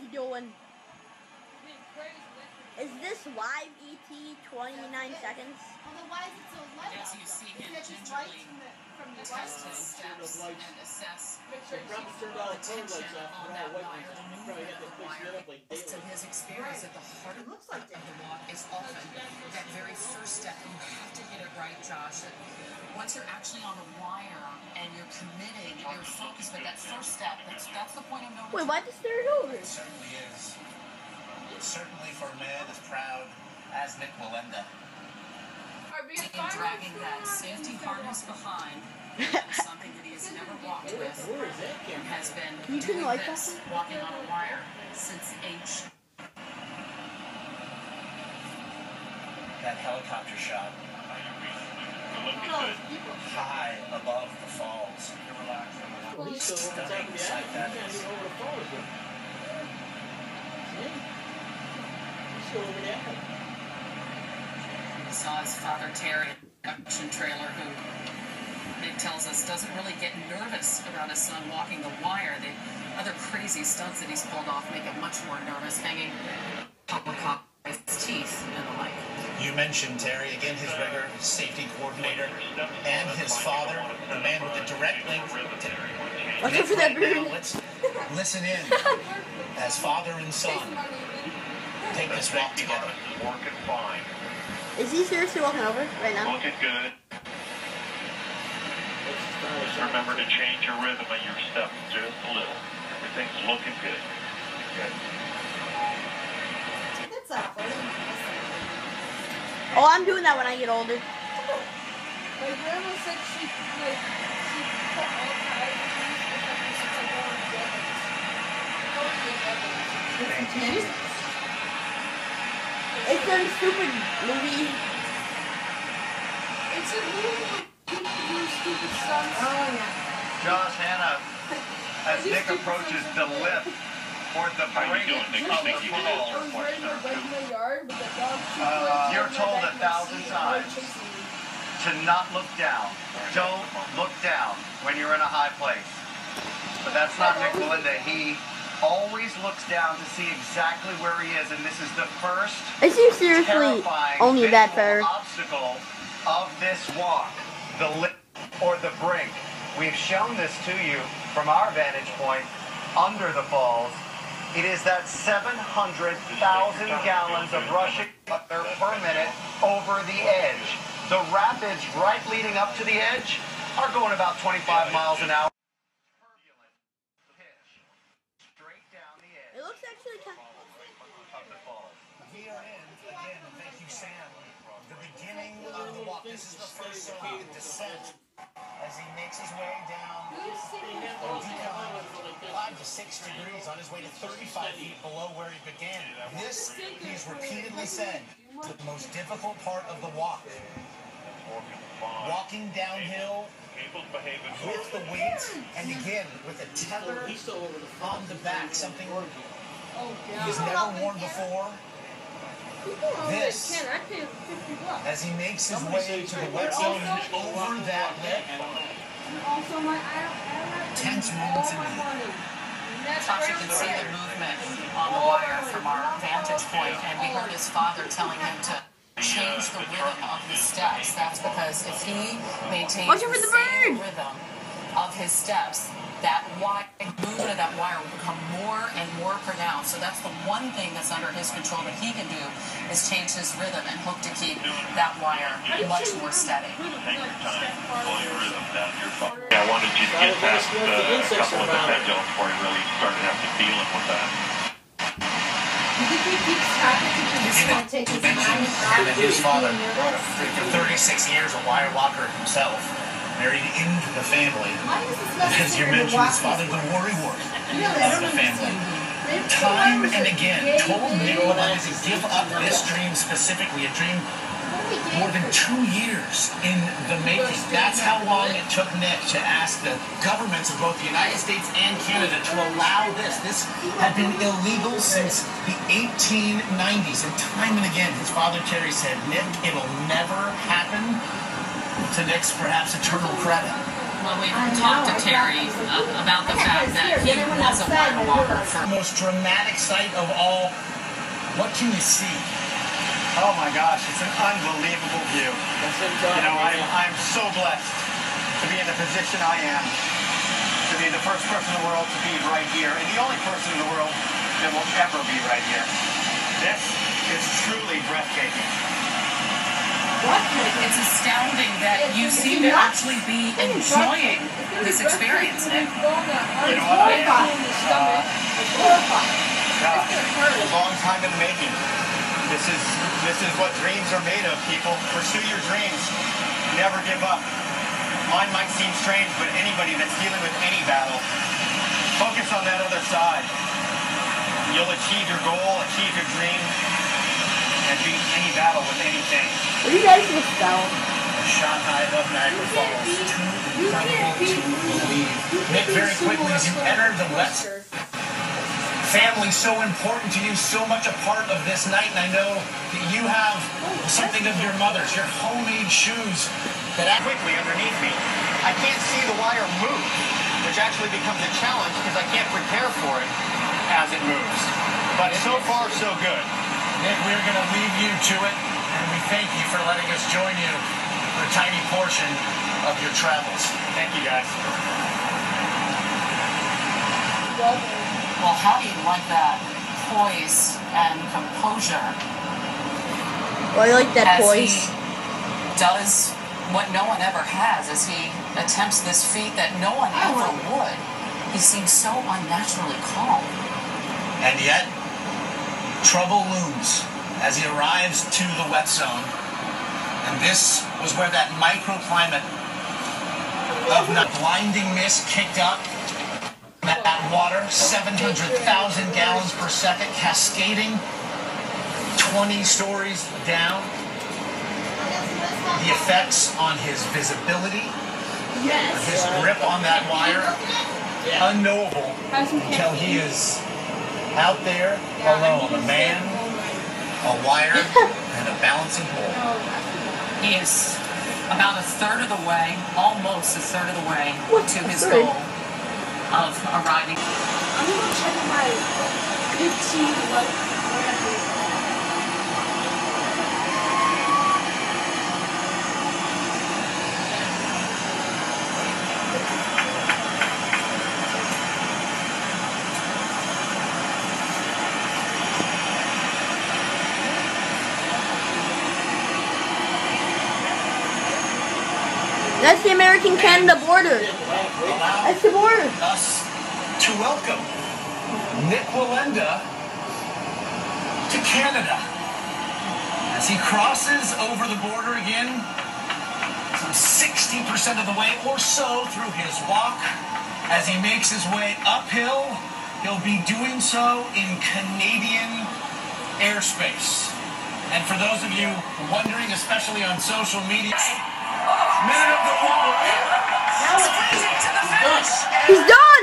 you doing? Is this live ET 29 seconds? Although why is it so light? As you see him gingerly test his steps and assess the tension on that wire, the movement of the wire. So his experience at the heart of the walk is often that very first step. You have to get it right, Josh. Once you're actually on the wire and you're committed, you're focused, but that first step, that's the point of no return. Wait, why just stare it over? It certainly is. Certainly for a man as proud as Nick Wallenda. Dragging that safety harness behind, something that he has never walked with, and has been doing this, walking on a wire, since age. That helicopter shot. High above the falls. Stunning sight that is. He saw his father Terry, production trailer, who Nick tells us doesn't really get nervous about his son walking the wire. The other crazy stunts that he's pulled off make him much more nervous, hanging his teeth and the like. You mentioned Terry, again, his rigger, his safety coordinator, and his father, the man with the direct link to Nick right now. Let's listen in as father and son take this walk together. Working fine. Is he seriously walking over right now? Looking good. Just remember to change your rhythm of your step just a little. Everything's looking good. Good. That's awful. Oh, I'm doing that when I get older. My grandma said she put all ties in these. It's a stupid movie. It's a movie with people who do stupid stunts. Oh, yeah. Josh, Hannah, as Nick approaches the lip or the brink of the falls, you're told 1,000 times to not look down. Don't look down when you're in a high place. But that's not Nick Wallenda. He always looks down to see exactly where he is, and this is the first Is he seriously only that fair? Obstacle of this walk, the lip or the brink. We've shown this to you from our vantage point under the falls. It is that 700,000 gallons of rushing water per minute over the edge. The rapids right leading up to the edge are going about 25 miles an hour. It looks actually kind of... We are in, again, thank you, Sam, the beginning of the walk. This is the first song, the descent, as he makes his way down a decline of 5 to 6 degrees on his way to 35 feet below where he began. This, he's repeatedly said, the most difficult part of the walk. Walking downhill with the weight, and again, with a tether on the back, something he's never worn before. This, as he makes his way to the wet zone over that lip, tense moments in the Josh, you can see the movement on the wire from our vantage point, and we heard his father telling him to change the rhythm of his steps. That's because if he maintains the same rhythm of his steps, that movement of that wire will become more and more pronounced. So that's the one thing that's under his control that he can do, is change his rhythm and hope to keep that wire much more steady. Take your time, slow your rhythm down your phone. I wanted you to get past a couple of the pendulums before you really started having to deal with that. You think he keeps traffic because he's going to take his time and then his father, for 36 years, a wire walker himself, married into the family. As you mentioned, his father, the worry wart of the family. Time and again, told Nick Wallenda to give up this dream specifically, a dream more than 2 years in the making. That's how long it took Nick to ask the governments of both the United States and Canada to allow this. This had been illegal since the 1890s, and time and again, his father Terry said, Nick, it'll never happen, to Nick's perhaps eternal credit. Well, we talked to Terry about the fact that he was a wire walker. The most dramatic sight of all. What can you see? Oh my gosh, it's an unbelievable view. You know, I'm so blessed to be in the position I am, to be the first person in the world to be right here, and the only person in the world that will ever be right here. This is truly breathtaking. It's astounding that you seem to actually be enjoying this experience, Nick. You know what? I am. A long time in the making. This is what dreams are made of, people. Pursue your dreams. Never give up. Mine might seem strange, but anybody that's dealing with any battle, focus on that other side. You'll achieve your goal, achieve your dream, and beat any battle with anything. What do you guys look down? Shot high above Niagara Falls. Too incredible to believe. Nick, very quickly, as you enter the West, family so important to you, so much a part of this night, and I know that you have something of your mother's, your homemade shoes that Quickly underneath me, I can't see the wire move, which actually becomes a challenge because I can't prepare for it as it moves. But so far, so good. Nick, we're going to leave you to it, and we thank you for letting us join you for a tiny portion of your travels. Thank you, guys. Well, how do you like that poise and composure? Well, I like that as poise. he does what no one ever has, as he attempts this feat that no one ever would. He seems so unnaturally calm. And yet, trouble looms as he arrives to the wet zone. And this was where that microclimate of the blinding mist kicked up. That water, 700,000 gallons per second, cascading 20 stories down. The effects on his visibility, his grip on that wire, unknowable until he is out there alone. A man, a wire, and a balancing pole. He is about a third of the way, almost a third of the way to his third? goal of arriving. I'm gonna check my good see what I do. That's the American-Canada border. That's the border. Us to welcome Nick Wallenda to Canada as he crosses over the border again, some 60% of the way or so through his walk. As he makes his way uphill, he'll be doing so in Canadian airspace. And for those of you wondering, especially on social media, minute of the walk. He's done!